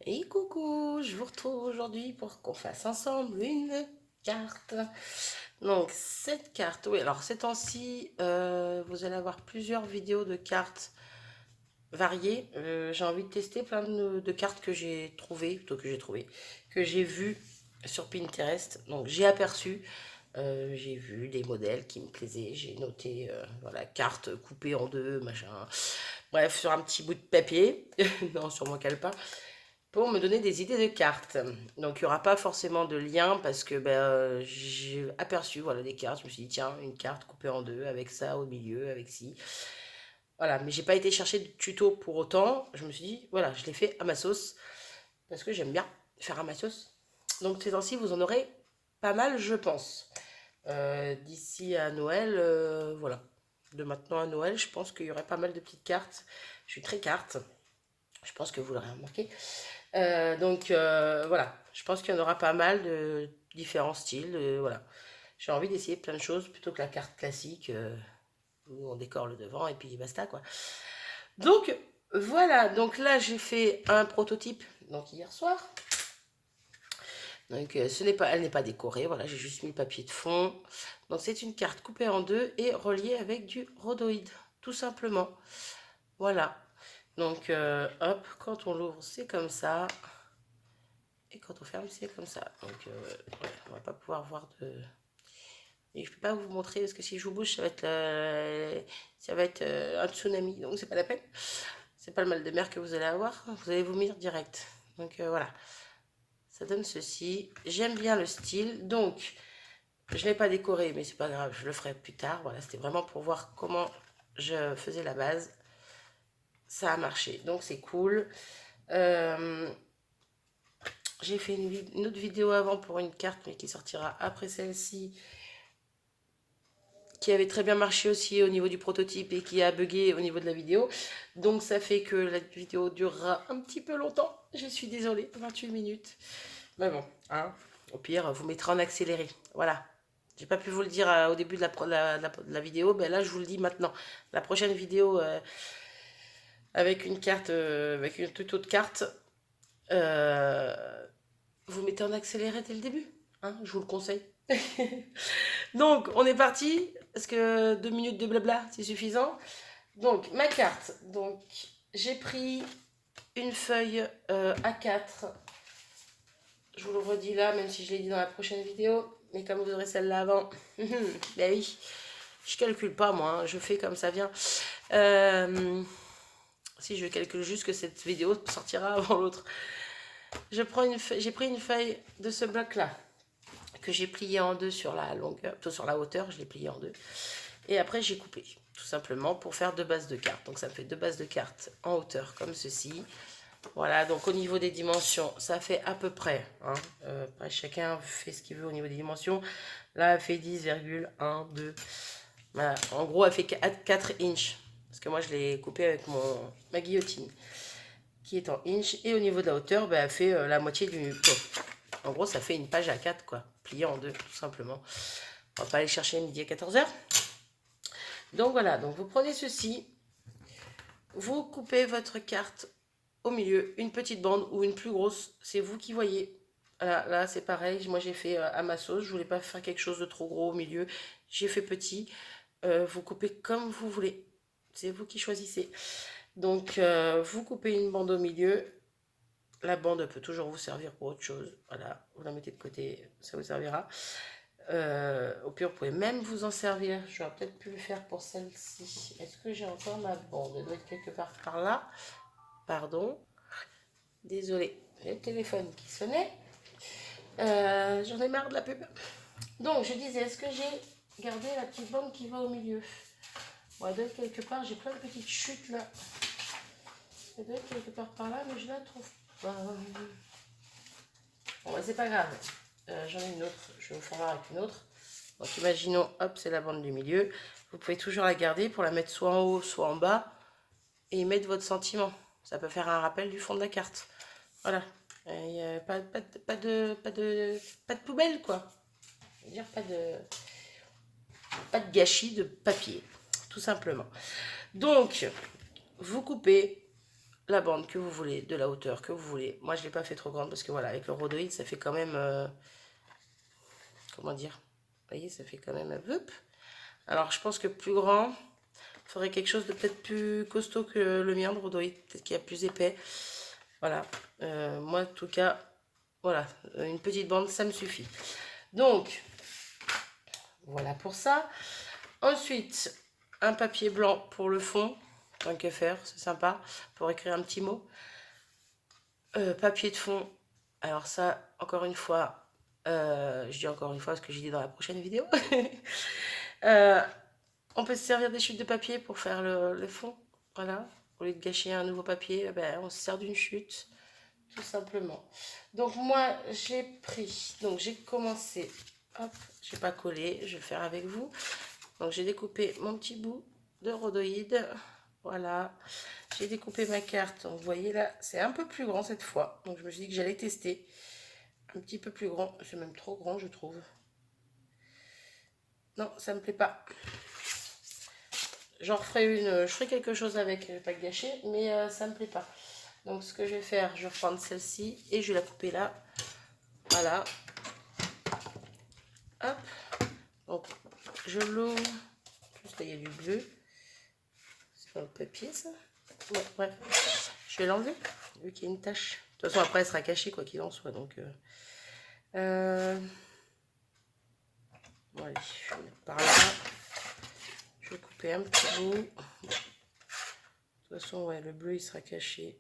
Et coucou, je vous retrouve aujourd'hui pour qu'on fasse ensemble une carte. Donc cette carte, oui, alors ces temps-ci, vous allez avoir plusieurs vidéos de cartes variées. J'ai envie de tester plein de cartes que j'ai trouvées, plutôt que j'ai vues sur Pinterest. Donc j'ai aperçu, j'ai vu des modèles qui me plaisaient, j'ai noté, voilà, carte coupée en deux, machin. Bref, sur un petit bout de papier, non, sur mon calepin pour me donner des idées de cartes. Donc il n'y aura pas forcément de lien parce que j'ai aperçu voilà, des cartes. Je me suis dit, tiens, une carte coupée en deux avec ça au milieu, avec ci. Voilà, mais j'ai pas été chercher de tuto pour autant. Je me suis dit, voilà, je l'ai fait à ma sauce parce que j'aime bien faire à ma sauce. Donc ces temps-ci, vous en aurez pas mal, je pense. D'ici à Noël, voilà. De maintenant à Noël, je pense qu'il y aurait pas mal de petites cartes. Je suis très carte. Je pense que vous l'aurez remarqué. Voilà, je pense qu'il y en aura pas mal de différents styles. Voilà. J'ai envie d'essayer plein de choses plutôt que la carte classique où on décore le devant et puis basta quoi. Donc voilà, donc là j'ai fait un prototype donc hier soir. Donc elle n'est pas décorée, voilà, j'ai juste mis le papier de fond. Donc c'est une carte coupée en deux et reliée avec du rhodoïde, tout simplement. Voilà. Donc hop, quand on l'ouvre, c'est comme ça. Et quand on ferme, c'est comme ça. Donc, ouais, on va pas pouvoir voir de. Et je peux pas vous montrer parce que si je vous bouge, ça va être un tsunami. Donc, c'est pas la peine. C'est pas le mal de mer que vous allez avoir. Vous allez vomir direct. Donc, voilà. Ça donne ceci. J'aime bien le style. Donc, je ne l'ai pas décoré, mais c'est pas grave. Je le ferai plus tard. Voilà, c'était vraiment pour voir comment je faisais la base. Ça a marché. Donc, c'est cool. Euh, J'ai fait une autre vidéo avant pour une carte, mais qui sortira après celle-ci, qui avait très bien marché aussi au niveau du prototype et qui a bugué au niveau de la vidéo. Donc ça fait que la vidéo durera un petit peu longtemps. Je suis désolée, 28 minutes. Mais bon, hein, au pire, vous mettrez en accéléré. Voilà. J'ai pas pu vous le dire au début de la vidéo, ben là je vous le dis maintenant. La prochaine vidéo avec une carte, avec une toute autre carte, euh, vous mettez en accéléré dès le début. Hein, je vous le conseille. Donc, on est parti. Est-ce que 2 minutes de blabla, c'est suffisant? Donc, ma carte. Donc, j'ai pris une feuille A4. Je vous le redis là, même si je l'ai dit dans la prochaine vidéo. Mais comme vous aurez celle-là avant, ben oui, je calcule pas moi, hein, je fais comme ça vient. Si je calcule juste que cette vidéo sortira avant l'autre. J'ai pris une feuille de ce bloc-là que j'ai plié en deux sur la longueur, plutôt sur la hauteur, je l'ai plié en deux. Et après, j'ai coupé, tout simplement, pour faire deux bases de cartes. Donc, ça me fait deux bases de cartes en hauteur, comme ceci. Voilà, donc au niveau des dimensions, ça fait à peu près. Hein, après, chacun fait ce qu'il veut au niveau des dimensions. Là, elle fait 10,12. Voilà, en gros, elle fait 4 inches. Parce que moi, je l'ai coupé avec ma guillotine, qui est en inch. Et au niveau de la hauteur, bah, elle fait la moitié du... En gros, ça fait une page à 4, quoi. Pliée en deux, tout simplement. On va pas aller chercher midi à 14h. Donc voilà, donc vous prenez ceci, vous coupez votre carte au milieu, une petite bande ou une plus grosse, c'est vous qui voyez. Voilà, là c'est pareil, moi j'ai fait à ma sauce, je voulais pas faire quelque chose de trop gros au milieu, j'ai fait petit. Vous coupez comme vous voulez, c'est vous qui choisissez. Donc vous coupez une bande au milieu, la bande peut toujours vous servir pour autre chose, voilà, vous la mettez de côté, ça vous servira. Au pire, vous pouvez même vous en servir. J'aurais peut-être pu le faire pour celle-ci. Est-ce que j'ai encore ma bande? Elle doit être quelque part par là. Pardon. Désolée. J'ai le téléphone qui sonnait. J'en ai marre de la pub. Donc, je disais, est-ce que j'ai gardé la petite bande qui va au milieu? Bon, elle doit être quelque part. J'ai plein de petites chutes là. Elle doit être quelque part par là, mais je la trouve pas. Bon, bah, c'est pas grave. J'en ai une autre. Je vais vous faire voir avec une autre. Donc imaginons, hop, c'est la bande du milieu. Vous pouvez toujours la garder pour la mettre soit en haut, soit en bas. Et y mettre votre sentiment. Ça peut faire un rappel du fond de la carte. Voilà. Pas de poubelle, quoi. Je veux dire, pas de gâchis de papier. Tout simplement. Donc, vous coupez. la bande que vous voulez, de la hauteur que vous voulez. Moi, je ne l'ai pas fait trop grande parce que voilà, avec le rhodoïde, ça fait quand même... comment dire? Vous voyez, ça fait quand même... Hop. Alors, je pense que plus grand, il faudrait quelque chose de peut-être plus costaud que le mien de rhodoïde. Peut-être qu'il y a plus épais. Voilà. Moi, en tout cas, voilà, une petite bande, ça me suffit. Donc, voilà pour ça. Ensuite, un papier blanc pour le fond. Tant qu'à faire, c'est sympa. Pour écrire un petit mot. Papier de fond. Alors ça, encore une fois, je dis encore une fois ce que j'ai dit dans la prochaine vidéo. On peut se servir des chutes de papier pour faire le fond. Voilà. Au lieu de gâcher un nouveau papier, ben, on se sert d'une chute. Tout simplement. Donc moi, j'ai pris... Donc j'ai commencé... Hop, je vais pas coller, je vais faire avec vous. Donc j'ai découpé mon petit bout de rhodoïde. Voilà. J'ai découpé ma carte. Donc vous voyez là, c'est un peu plus grand cette fois. Donc je me suis dit que j'allais tester. Un petit peu plus grand. C'est même trop grand, je trouve. Non, ça me plaît pas. J'en referai une. Je ferai quelque chose avec, je vais pas gâcher, mais ça me plaît pas. Donc ce que je vais faire, je vais prendre celle-ci et je vais la couper là. Voilà. Hop. Donc je l'ouvre. Juste là, il y a du bleu. C'est pas le papier ça. Ouais, bref. Je vais l'enlever, vu qu'il y a une tache. De toute façon, après, elle sera cachée, quoi qu'il en soit. Donc, bon, allez, je vais mettre par là. Je vais couper un petit bout. De toute façon, ouais, le bleu, il sera caché.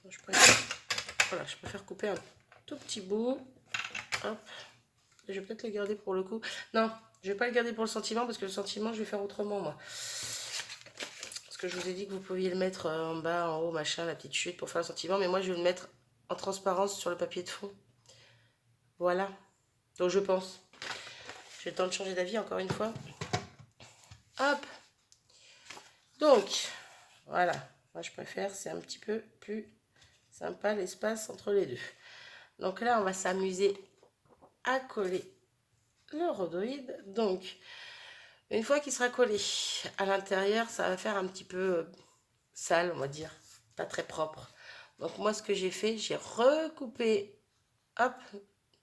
Je préfère, voilà, je préfère couper un tout petit bout. Hop. Je vais peut-être le garder pour le coup. Non, je vais pas le garder pour le sentiment, parce que le sentiment, je vais faire autrement, moi. Parce que je vous ai dit que vous pouviez le mettre en bas, en haut, machin, la petite chute pour faire le sentiment. Mais moi, je vais le mettre en transparence sur le papier de fond. Voilà. Donc, je pense. J'ai le temps de changer d'avis encore une fois. Hop. Donc, voilà. Moi, je préfère, c'est un petit peu plus sympa l'espace entre les deux. Donc là, on va s'amuser à coller le rhodoïde. Donc, une fois qu'il sera collé à l'intérieur, ça va faire un petit peu sale, on va dire. Pas très propre. Donc moi, ce que j'ai fait, j'ai recoupé, hop,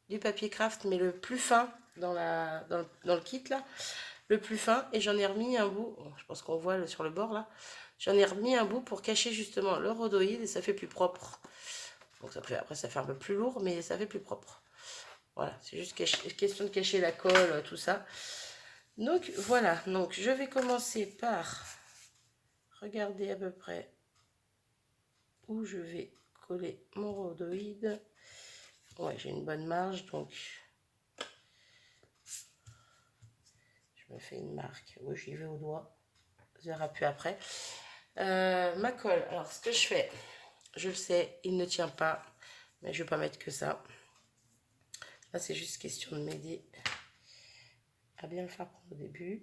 du papier craft, mais le plus fin dans le kit là. Le plus fin, et j'en ai remis un bout, je pense qu'on voit sur le bord là, j'en ai remis un bout pour cacher justement le rhodoïde et ça fait plus propre. Donc ça fait, après ça fait un peu plus lourd, mais ça fait plus propre. Voilà, c'est juste question de cacher la colle, tout ça. Donc voilà, donc je vais commencer par regarder à peu près où je vais coller mon rhodoïde. Ouais, j'ai une bonne marge, donc je me fais une marque. Oui, j'y vais au doigt. On verra plus après. Ma colle, alors ce que je fais, je le sais, il ne tient pas, mais je vais pas mettre que ça. Là, c'est juste question de m'aider à bien le faire prendre au début.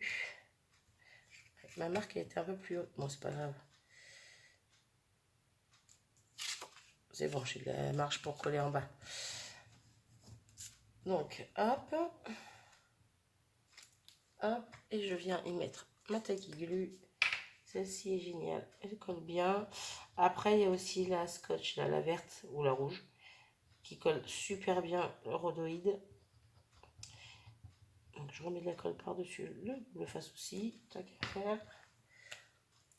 Ma marque a été un peu plus haute. Bon, c'est pas grave. C'est bon, j'ai de la marge pour coller en bas. Donc, hop. Hop. Et je viens y mettre ma tacky glue. Celle-ci est géniale. Elle colle bien. Après, il y a aussi la scotch, là, la verte ou la rouge, qui colle super bien le rhodoïde. Donc, je remets de la colle par-dessus le double face aussi. Tac à faire.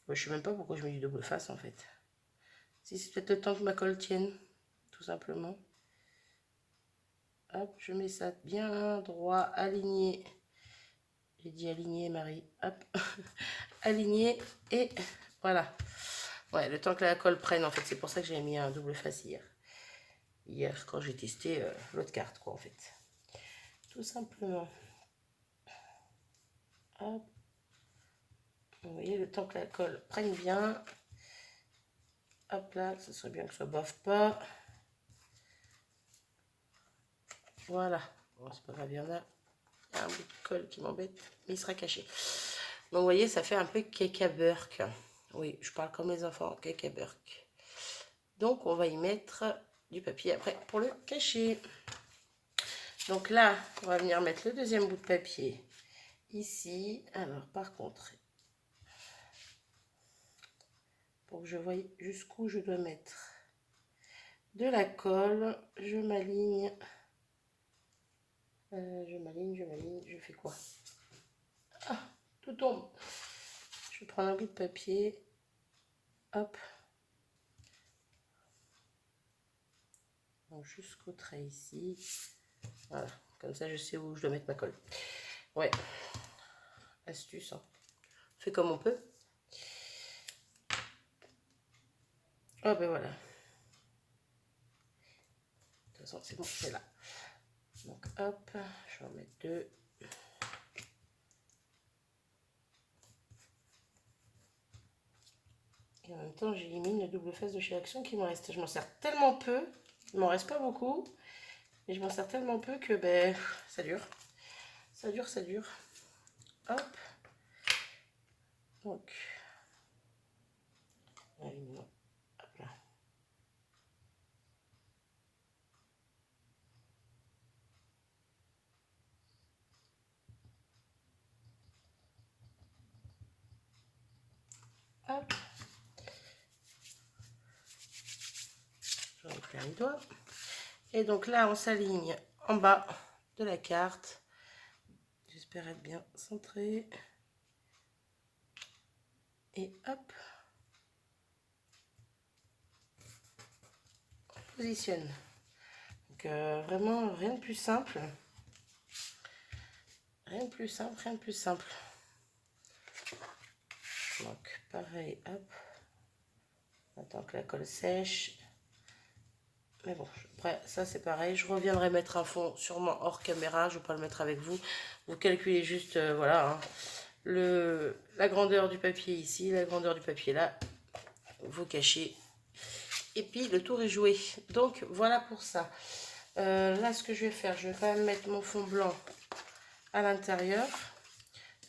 Je sais même pas pourquoi je mets du double face en fait. Si c'est peut-être le temps que ma colle tienne, tout simplement. Hop, je mets ça bien droit, aligné. J'ai dit aligné, Marie. Hop, aligné et voilà. Ouais, le temps que la colle prenne, en fait, c'est pour ça que j'ai mis un double face hier. Hier, quand j'ai testé l'autre carte, quoi, en fait. Tout simplement. Hop. Vous voyez, le temps que la colle prenne bien. Hop là, ce serait bien que ça bave pas. Voilà. Bon, c'est pas grave, il y en a. Il y a un bout de colle qui m'embête, mais il sera caché. Donc, vous voyez, ça fait un peu cake à burk. Oui, je parle comme les enfants, cake à burk. Donc, on va y mettre du papier après pour le cacher. Donc là, on va venir mettre le deuxième bout de papier ici. Alors, par contre, pour que je voie jusqu'où je dois mettre de la colle. Je m'aligne, je fais quoi? Ah, tout tombe. Je prends un bout de papier, hop, jusqu'au trait ici. Voilà, comme ça je sais où je dois mettre ma colle. Ouais, astuce, hein. On fait comme on peut. Oh ben voilà. De toute façon, c'est bon, c'est là. Donc hop, je vais en mettre 2. Et en même temps, j'élimine le double face de chez Action qui me reste. Je m'en sers tellement peu, il m'en reste pas beaucoup, mais je m'en sers tellement peu que ben ça dure. Ça dure, ça dure. Hop. Donc, alignement. Hop là. Hop. Je récupère les doigts. Et donc là, on s'aligne en bas de la carte. J'espère être bien centré. Et hop. On positionne. Donc vraiment, rien de plus simple. Rien de plus simple, rien de plus simple. Donc pareil, hop. Attends que la colle sèche. Mais bon, après ça c'est pareil. Je reviendrai mettre un fond sûrement hors caméra. Je ne vais pas le mettre avec vous. Vous calculez juste, voilà, hein, la grandeur du papier ici, la grandeur du papier là. Vous cachez. Et puis le tour est joué. Donc voilà pour ça. Là ce que je vais faire, je vais quand même mettre mon fond blanc à l'intérieur.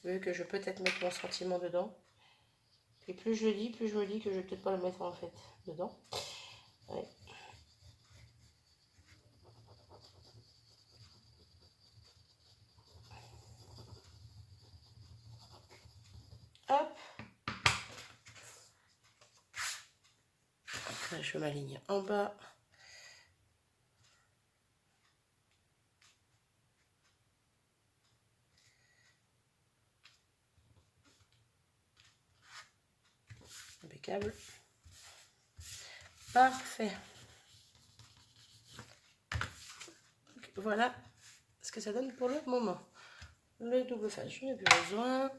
Vu que je vais peut-être mettre mon sentiment dedans. Et plus je le dis, plus je me dis que je vais peut-être pas le mettre en fait dedans. Ouais. Hop. Après, je m'aligne en bas. Impeccable. Parfait. Donc, voilà ce que ça donne pour le moment. Le double face, je n'ai plus besoin.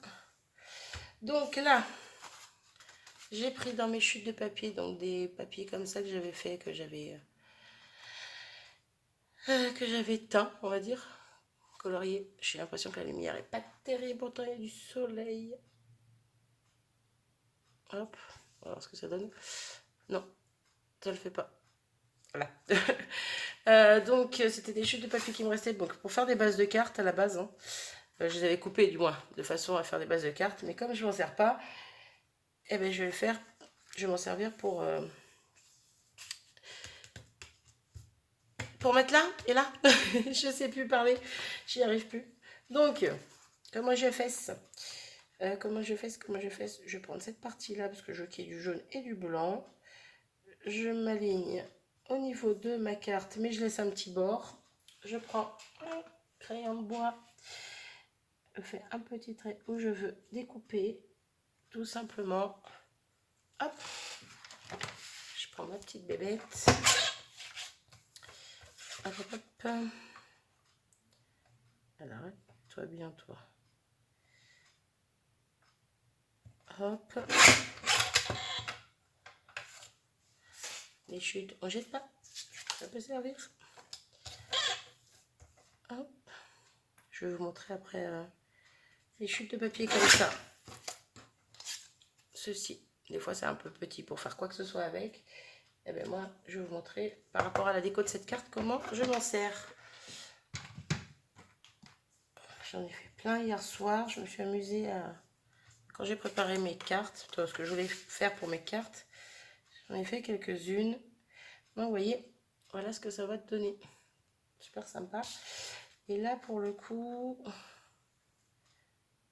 Donc là, j'ai pris dans mes chutes de papier, donc des papiers comme ça que j'avais fait, que j'avais teint, on va dire, colorié. J'ai l'impression que la lumière est pas terrible, pourtant il y a du soleil. Hop, on va voir ce que ça donne. Non, ça le fait pas. Voilà. Donc c'était des chutes de papier qui me restaient. Donc pour faire des bases de cartes à la base, hein, je les avais coupées du moins de façon à faire des bases de cartes. Mais comme je m'en sers pas, eh ben je vais le faire. Je vais m'en servir pour mettre là et là. Je sais plus parler, j'y arrive plus. Donc comment je fais ça? Comment je fais? Je vais prendre cette partie là parce que je veux qu'il y ait du jaune et du blanc. Je m'aligne au niveau de ma carte, mais je laisse un petit bord. Je prends un crayon de bois, je fais un petit trait où je veux découper, tout simplement. Hop, je prends ma petite bébête. Hop, hop, hop. Alors, toi bien, toi. Hop. Les chutes, on jette pas, ça peut servir. Hop. Je vais vous montrer après les chutes de papier comme ça. Ceci, des fois c'est un peu petit pour faire quoi que ce soit avec. Et bien moi, je vais vous montrer par rapport à la déco de cette carte comment je m'en sers. J'en ai fait plein hier soir. Je me suis amusée à... Quand j'ai préparé mes cartes, ce que je voulais faire pour mes cartes, j'en ai fait quelques-unes. Donc vous voyez, voilà ce que ça va te donner. Super sympa. Et là pour le coup,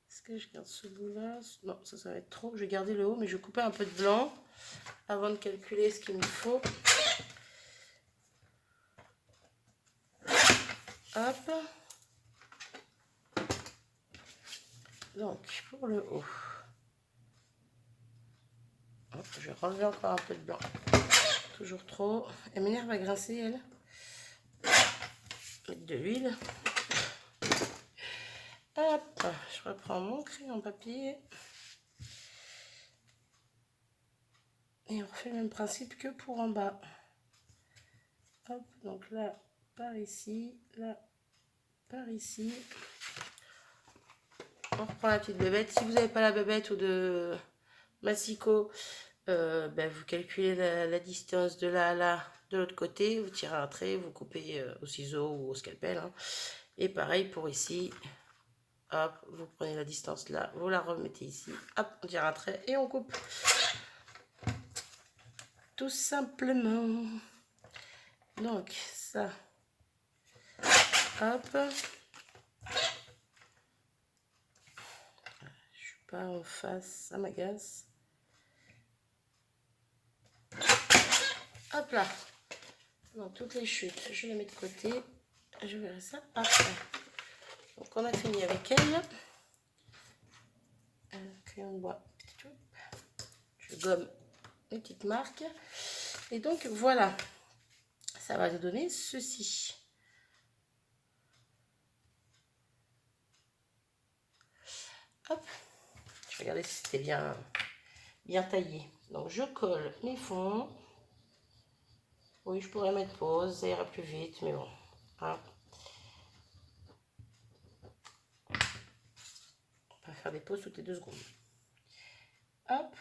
ce Est-ce que je garde ce bout-là? Non, ça va être trop. Je vais garder le haut, mais je vais couper un peu de blanc avant de calculer ce qu'il me faut. Hop. Donc, pour le haut, hop, je vais relever encore un peu de blanc. Toujours trop. Elle m'énerve à grincer, elle. Mettre de l'huile. Hop, je reprends mon crayon papier. Et on refait le même principe que pour en bas. Hop, donc là, par ici, là, par ici. On reprend la petite bébête. Si vous n'avez pas la bébête ou de massicot, vous calculez la distance de là à là de l'autre côté. Vous tirez un trait, vous coupez au ciseau ou au scalpel. Hein. Et pareil pour ici. Hop, vous prenez la distance là, vous la remettez ici. Hop, on tire un trait et on coupe. Tout simplement. Donc, ça. Hop. Pas en face, ça m'agace. Hop là. Donc toutes les chutes, je les mets de côté. Je verrai ça après. Donc on a fini avec elle. Crayon de bois. Je gomme les petites marques. Et donc voilà. Ça va nous donner ceci. Hop. Je vais regarder si c'était bien taillé. Donc je colle mes fonds. Oui, je pourrais mettre pause, ça ira plus vite, mais bon. Hein. On va faire des pauses toutes les 2 secondes. Hop.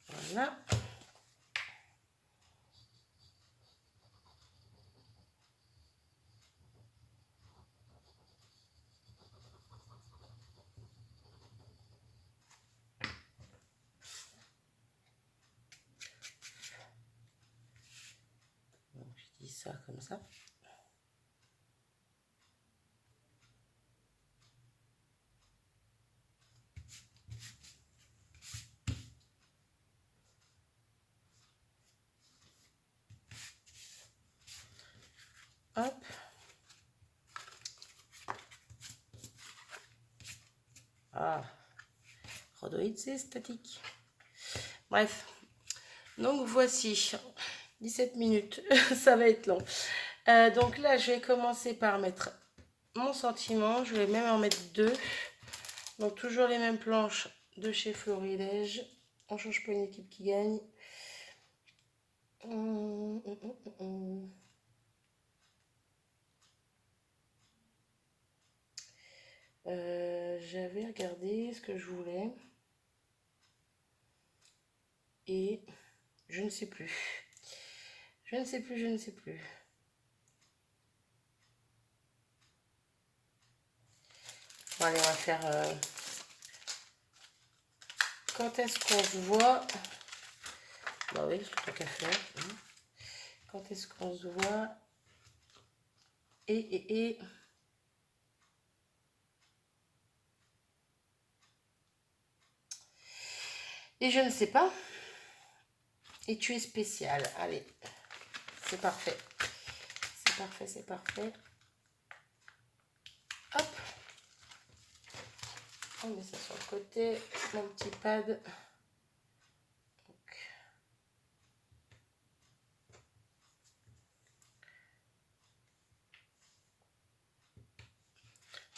Voilà. Je dis ça comme ça. Hop. Ah. Rhodoïde, c'est statique. Bref. Donc voici. 17 minutes. Ça va être long. Donc là, je vais commencer par mettre mon sentiment. Je vais même en mettre 2. Donc toujours les mêmes planches de chez Florilège. On change pas une équipe qui gagne. J'avais regardé ce que je voulais. Et je ne sais plus. Je ne sais plus. Bon, allez, on va faire... Quand est-ce qu'on se voit? Bah oui, c'est tout qu'à faire. Quand est-ce qu'on se voit? Et je ne sais pas. Et tu es spécial. Allez, c'est parfait. C'est parfait. Hop. On met ça sur le côté. Mon petit pad.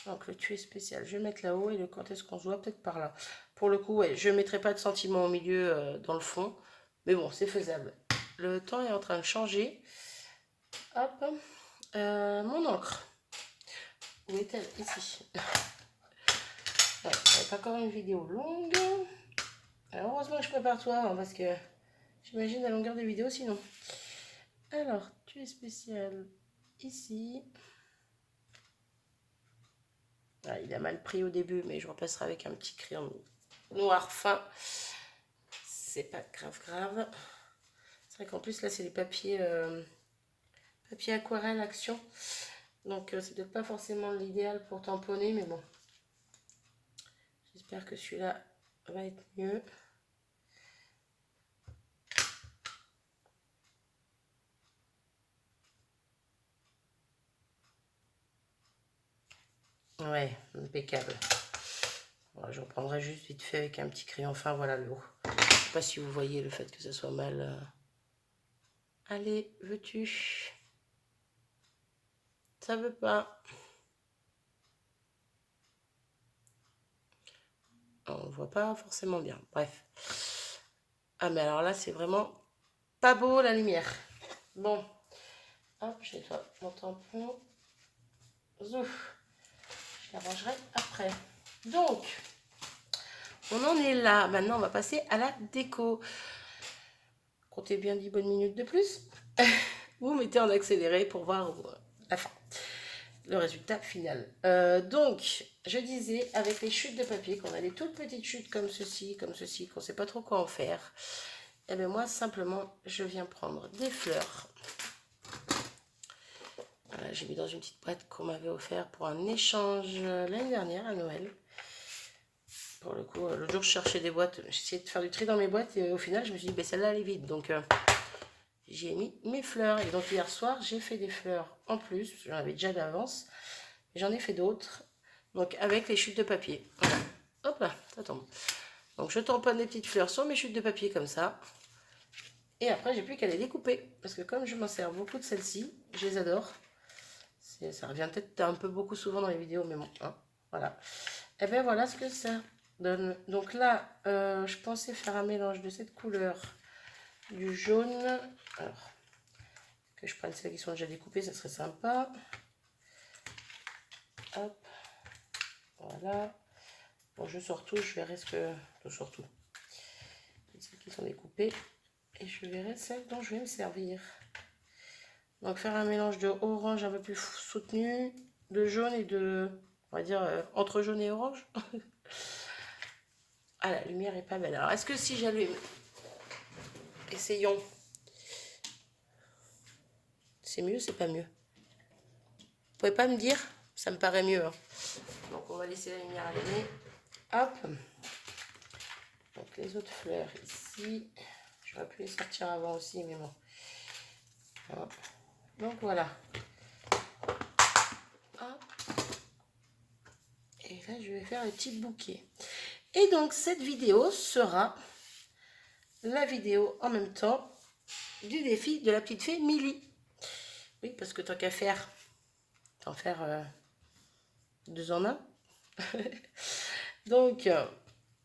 Donc le tu es spécial, je vais mettre là-haut et le quand est-ce qu'on se voit peut-être par là. Pour le coup, ouais, je ne mettrai pas de sentiment au milieu dans le fond. Mais bon, c'est faisable. Le temps est en train de changer. Hop. Mon encre. Où est-elle? Ici. Ouais, ça va être encore une vidéo longue. Alors, heureusement que je prépare toi, hein, parce que j'imagine la longueur des vidéos sinon. Alors, tu es spécial ici. Ah, il a mal pris au début, mais je remplacerai avec un petit crayon noir fin. C'est pas grave. C'est vrai qu'en plus, là, c'est les papiers papier aquarelle Action. Donc c'est peut-être pas forcément l'idéal pour tamponner, mais bon. J'espère que celui-là va être mieux. Ouais, impeccable. Voilà, je reprendrai juste vite fait avec un petit crayon fin, voilà le haut. Je sais pas si vous voyez le fait que ça soit mal. Allez, veux-tu? Ça veut pas. On voit pas forcément bien. Bref. Ah, mais alors là, c'est vraiment pas beau la lumière. Bon. Hop, je nettoie mon tampon. Zouf. Je l'arrangerai après. Donc, on en est là. Maintenant, on va passer à la déco. Comptez bien 10 bonnes minutes de plus. Vous mettez en accéléré pour voir la fin. Le résultat final. Donc, je disais, avec les chutes de papier, qu'on a des toutes petites chutes comme ceci, qu'on ne sait pas trop quoi en faire. Et bien moi, simplement, je viens prendre des fleurs. Voilà, j'ai mis dans une petite boîte qu'on m'avait offert pour un échange l'année dernière à Noël. Pour le coup, l'autre jour, je cherchais des boîtes. J'essayais de faire du tri dans mes boîtes et au final, je me suis dit, ben, celle-là, elle est vide. Donc, j'y ai mis mes fleurs. Et donc, hier soir, j'ai fait des fleurs en plus. J'en avais déjà d'avance. J'en ai fait d'autres. Donc, avec les chutes de papier. Voilà. Hop là, ça tombe. Donc, je tamponne les petites fleurs sur mes chutes de papier comme ça. Et après, j'ai plus qu'à les découper. Parce que comme je m'en sers beaucoup de celles-ci, je les adore. Ça revient peut-être un peu beaucoup souvent dans les vidéos, mais bon, hein, voilà. Et bien voilà ce que ça donne. Donc là, je pensais faire un mélange de cette couleur, du jaune. Alors, que je prenne celles qui sont déjà découpées, ça serait sympa. Hop, voilà. Bon, je sors tout, je verrai ce que... Je sors tout. Celles qui sont découpées. Et je verrai celles dont je vais me servir. Donc faire un mélange de orange un peu plus soutenu, de jaune et de... On va dire entre jaune et orange. Ah, la lumière est pas belle. Alors, est-ce que si j'allume... Essayons. C'est mieux, c'est pas mieux? Vous pouvez pas me dire? Ça me paraît mieux. Hein. Donc, on va laisser la lumière allumée. Hop. Donc, les autres fleurs ici. J'aurais pu les sortir avant aussi, mais bon. Hop. Donc, voilà. Hop. Et là, je vais faire les petits bouquets. Et donc, cette vidéo sera la vidéo en même temps du défi de la petite fée Milly. Oui, parce que tant qu'à faire, t'en faire 2 en 1. Donc,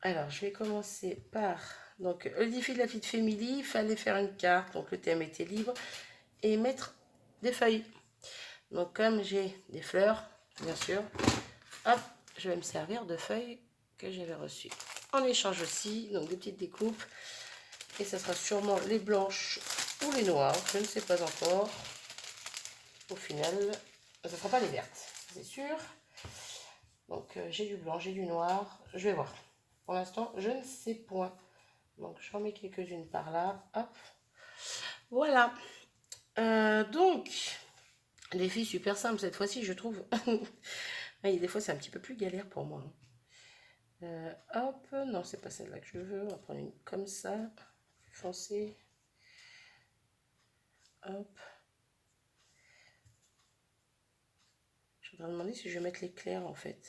alors, je vais commencer par... Donc, le défi de la petite fée Milly, il fallait faire une carte. Donc, le thème était libre. Et mettre des feuilles. Donc, comme j'ai des fleurs, bien sûr, hop, je vais me servir de feuilles que j'avais reçues. En échange aussi, donc des petites découpes. Et ça sera sûrement les blanches ou les noires, je ne sais pas encore. Au final, ça ne sera pas les vertes, c'est sûr. Donc j'ai du blanc, j'ai du noir, je vais voir. Pour l'instant, je ne sais point. Donc j'en mets quelques-unes par là. Hop. Voilà. Donc, défi super simple cette fois-ci, je trouve. Oui, des fois, c'est un petit peu plus galère pour moi. Hop, non, c'est pas celle-là que je veux. On va prendre une comme ça, plus foncée. Hop. Je suis en train de demander si je vais mettre l'éclair en fait.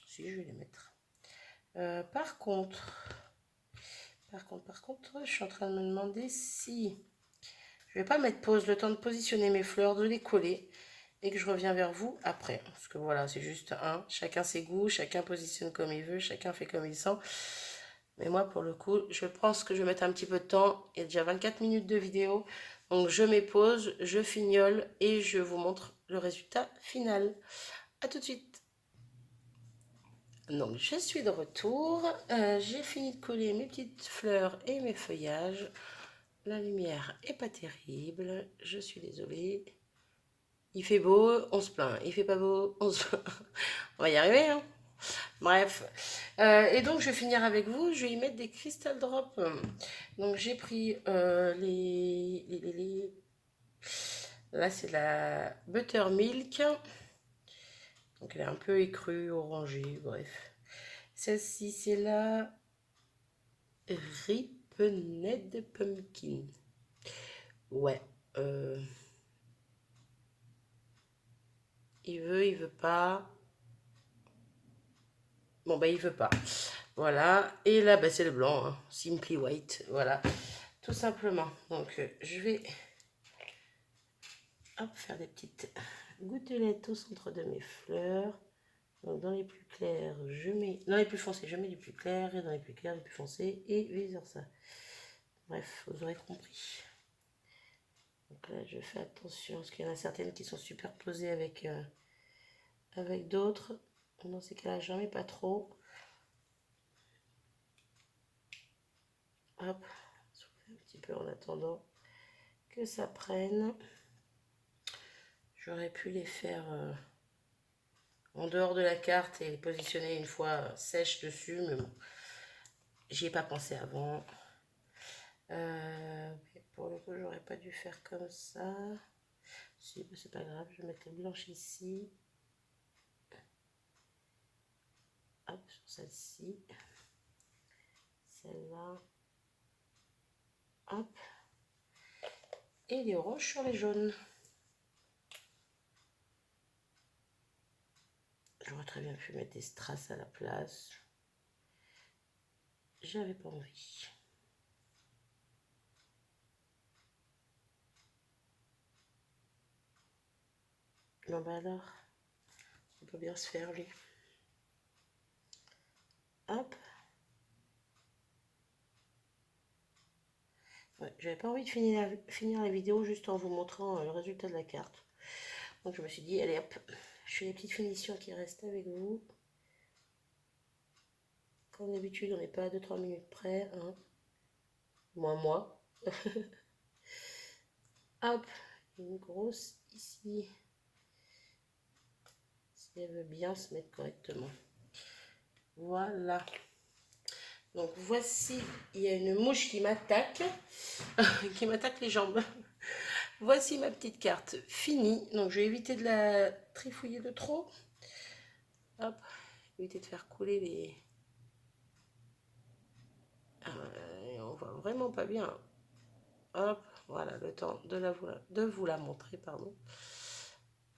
Si, je vais les mettre. Par contre, je suis en train de me demander si je vais pas mettre pause, le temps de positionner mes fleurs, de les coller et que je reviens vers vous après. Parce que voilà, c'est juste chacun ses goûts, chacun positionne comme il veut, chacun fait comme il sent. Mais moi, pour le coup, je pense que je vais mettre un petit peu de temps. Il y a déjà 24 minutes de vidéo. Donc, je mets pause, je fignole et je vous montre le résultat final. A tout de suite. Donc, je suis de retour. J'ai fini de coller mes petites fleurs et mes feuillages. La lumière est pas terrible. Je suis désolée. Il fait beau, on se plaint. Il fait pas beau, on se plaint. On va y arriver, hein. Bref. Et donc, je vais finir avec vous. Je vais y mettre des Crystal Drops. Donc, j'ai pris Là, c'est la Buttermilk. Donc, elle est un peu écrue, orangée, bref. Celle-ci, c'est la Ripened Pumpkin. Ouais. Il veut pas. Bon, bah, il veut pas. Voilà. Et là, bah, c'est le blanc. Hein. Simply White. Voilà. Tout simplement. Donc, je vais faire des petites gouttelettes au centre de mes fleurs. Donc, dans les plus clairs, je mets. Dans les plus foncés, je mets du plus clair. Et dans les plus clairs, du plus foncé. Et vice versa. Bref, vous aurez compris. Donc là, je fais attention. Parce qu'il y en a certaines qui sont superposées avec d'autres. Dans ces cas-là, j'en mets pas trop. Hop, souffler un petit peu en attendant que ça prenne. J'aurais pu les faire en dehors de la carte et les positionner une fois sèches dessus, mais bon, j'y ai pas pensé avant. Mais pour le coup, j'aurais pas dû faire comme ça. Si, c'est pas grave, je vais mettre les blanches ici. Hop, sur celle-ci. Celle-là. Hop. Et les oranges sur les jaunes. J'aurais très bien pu mettre des strass à la place. J'avais pas envie. Non, bah alors, on peut bien se faire lui. Hop. Ouais, j'avais pas envie de finir la vidéo juste en vous montrant le résultat de la carte. Donc je me suis dit, allez hop, je fais les petites finitions qui restent avec vous. Comme d'habitude, on n'est pas à 2-3 minutes près. Hein. Moins moi. Hop, une grosse ici. Si elle veut bien se mettre correctement. Voilà. Donc voici, il y a une mouche qui m'attaque. Qui m'attaque les jambes. Voici ma petite carte finie. Donc je vais éviter de la trifouiller de trop. Hop, éviter de faire couler les... on voit vraiment pas bien. Hop, voilà, le temps de vous la montrer, pardon.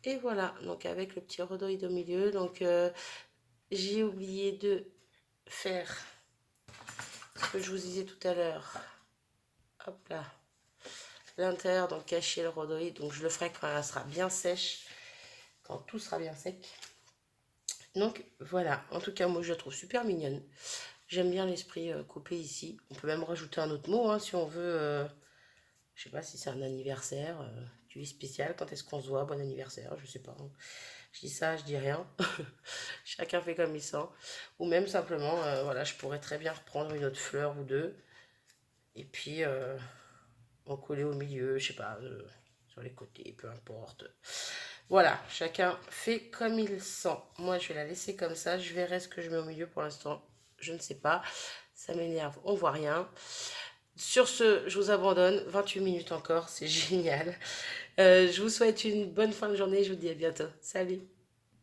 Et voilà, donc avec le petit rhodoïde au milieu. Donc j'ai oublié de faire ce que je vous disais tout à l'heure. Hop là. L'intérieur, donc cacher le rhodoïde. Donc je le ferai quand elle sera bien sèche. Quand tout sera bien sec. Donc voilà, en tout cas moi je la trouve super mignonne. J'aime bien l'esprit coupé ici. On peut même rajouter un autre mot hein, si on veut. Je sais pas si c'est un anniversaire, tu es spécial, quand est-ce qu'on se voit, bon anniversaire, je sais pas. Hein. Je dis ça, je dis rien. Chacun fait comme il sent. Ou même simplement, voilà, je pourrais très bien reprendre une autre fleur ou deux. Et puis en coller au milieu, je sais pas, sur les côtés, peu importe. Voilà, chacun fait comme il sent. Moi, je vais la laisser comme ça. Je verrai ce que je mets au milieu pour l'instant. Je ne sais pas. Ça m'énerve, on voit rien. Sur ce, je vous abandonne. 28 minutes encore, c'est génial. Je vous souhaite une bonne fin de journée. Je vous dis à bientôt. Salut!